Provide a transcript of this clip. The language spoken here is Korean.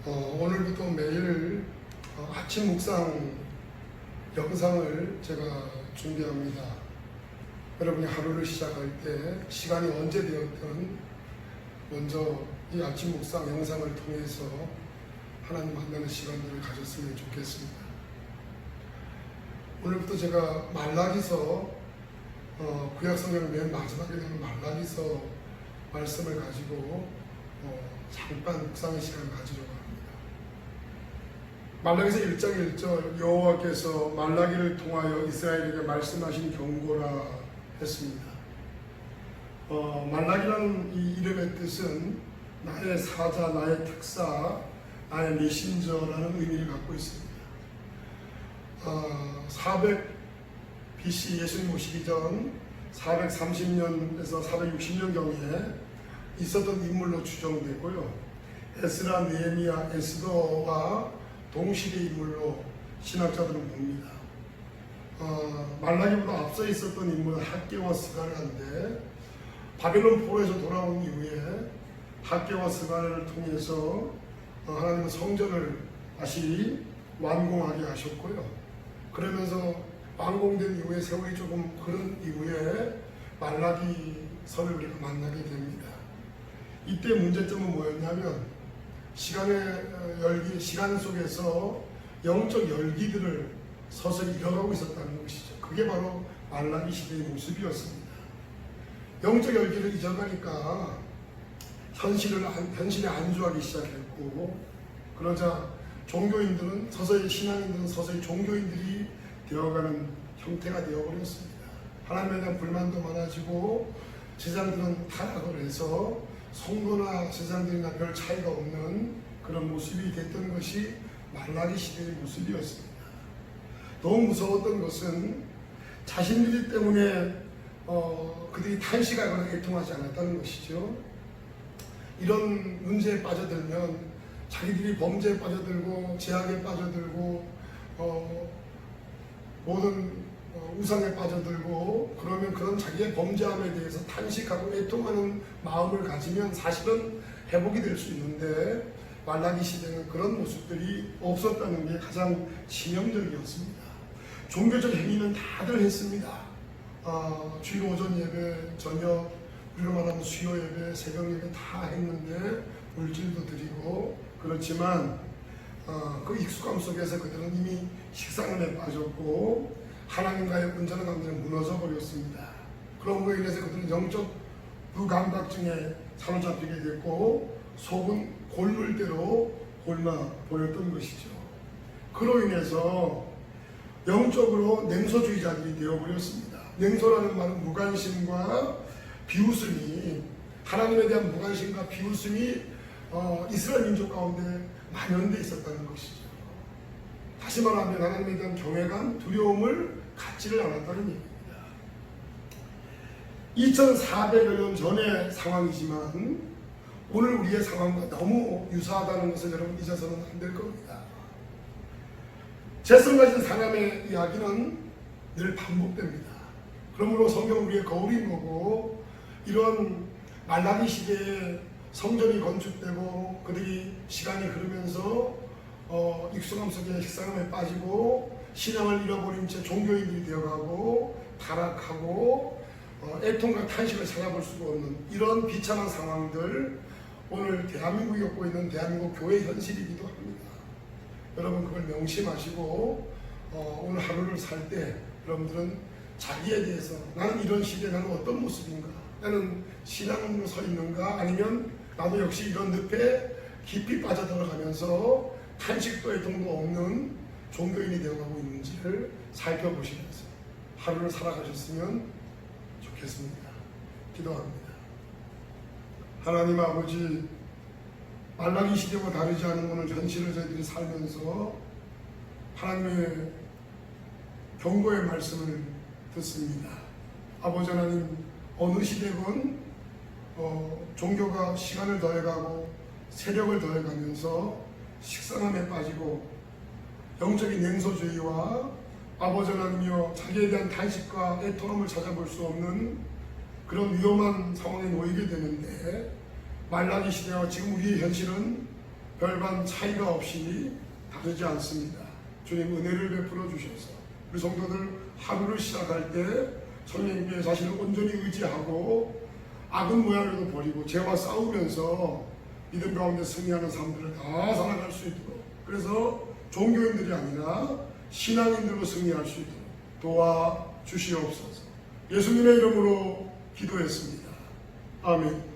오늘부터 매일 아침 묵상 영상을 제가 준비합니다. 여러분이 하루를 시작할 때 시간이 언제 되었든 먼저 이 아침 묵상 영상을 통해서 하나님 만나는 시간들을 가졌으면 좋겠습니다. 오늘부터 제가 말라기서 구약성경 맨 마지막에 있는 말라기서 말씀을 가지고 잠깐 묵상의 시간을 가지려고 합니다. 말라기서 1장 1절 여호와께서 말라기를 통하여 이스라엘에게 말씀하신 경고라 했습니다. 말라기라는 이 이름의 뜻은 나의 사자, 나의 특사, 나의 메신저라는 의미를 갖고 있습니다. 400 BC 예수님 오시기 전 430년에서 460년경에 있었던 인물로 추정되고요. 에스라, 느헤미야, 에스더와 동시대 인물로 신학자들은 봅니다. 말라기보다 앞서 있었던 인물은 학개와 스가랴인데 바벨론 포로에서 돌아온 이후에 학개와 스가랴를 통해서 하나님은 성전을 다시 완공하게 하셨고요. 그러면서 완공된 이후에 세월이 조금 흐른 이후에 말라기서를 우리가 만나게 됩니다. 이때 문제점은 뭐였냐면 시간 속에서 영적 열기들을 서서히 잃어가고 있었다는 것이죠. 그게 바로 말라기 시대의 모습이었습니다. 영적 열기를 잊어가니까 현실에 안주하기 시작했고, 그러자 종교인들은 신앙인들은 서서히 종교인들이 되어가는 형태가 되어버렸습니다. 하나님에 대한 불만도 많아지고 제사장들은 타락을 해서 성도나 제사장들이나 별 차이가 없는 그런 모습이 됐던 것이 말라기 시대의 모습이었습니다. 너무 무서웠던 것은 자신들 때문에 그들이 탄식하거나 애통하지 않았다는 것이죠. 이런 문제에 빠져들면 자기들이 범죄에 빠져들고 제약에 빠져들고 모든 우상에 빠져들고 그러면 그런 자기의 범죄함에 대해서 탄식하고 애통하는 마음을 가지면 사실은 회복이 될 수 있는데 말라기 시대는 그런 모습들이 없었다는 게 가장 치명적이었습니다. 종교적 행위는 다들 했습니다. 주일 오전 예배, 저녁, 우리로 말하면 수요 예배, 새벽 예배 다 했는데 물질도 드리고 그렇지만 그 익숙함 속에서 그들은 이미 식상함에 빠졌고 하나님과의 온전한 관계는 무너져 버렸습니다. 그럼으로 인해서 그들은 영적 무감각증에 사로잡히게 됐고 속은 골물대로 골마 보였던 것이죠. 그로 인해서 영적으로 냉소주의자들이 되어버렸습니다. 냉소라는 말은 무관심과 비웃음이, 하나님에 대한 무관심과 비웃음이 이스라엘 민족 가운데 만연되어 있었다는 것이죠. 다시 말하면 하나님에 대한 경외감, 두려움을 갖지를 않았다는 얘기입니다. 2400여 년 전의 상황이지만 오늘 우리의 상황과 너무 유사하다는 것을 여러분 잊어서는 안 될 겁니다. 재성 가진 사람의 이야기는 늘 반복됩니다. 그러므로 성경은 우리의 거울인 거고, 이런 말라기 시대에 성전이 건축되고 그들이 시간이 흐르면서 익숙함 속에 식상함에 빠지고 신앙을 잃어버린 채 종교인들이 되어가고 타락하고 애통과 탄식을 찾아볼 수가 없는 이런 비참한 상황들, 오늘 대한민국이 겪고 있는 대한민국 교회 현실이기도 합니다. 여러분 그걸 명심하시고 오늘 하루를 살 때 여러분들은 자기에 대해서 나는 이런 시대에 나는 어떤 모습인가, 나는 신앙으로 서 있는가, 아니면 나도 역시 이런 늪에 깊이 빠져들어가면서 탄식도 애통도 없는 종교인이 되어가고 있는지를 살펴보시면서 하루를 살아가셨으면 좋겠습니다. 기도합니다. 하나님 아버지, 말라기 시대와 다르지 않은 오늘 현실을 저희들이 살면서 하나님의 경고의 말씀을 듣습니다. 아버지 하나님, 어느 시대건 종교가 시간을 더해가고 세력을 더해가면서 식상함에 빠지고 영적인 냉소주의와 아버지 하나님이여 자기에 대한 탄식과 애통함을 찾아볼 수 없는 그런 위험한 상황에 놓이게 되는데, 말라기 시대와 지금 우리의 현실은 별반 차이가 없이 다르지 않습니다. 주님 은혜를 베풀어 주셔서 우리 성도들 하루를 시작할 때 성령님의 자신을 온전히 의지하고 악은 모양으로도 버리고 죄와 싸우면서 믿음 가운데 승리하는 삶들을 다 살아갈 수 있도록, 그래서 종교인들이 아니라 신앙인들로 승리할 수 있도록 도와주시옵소서. 예수님의 이름으로 기도했습니다. 아멘.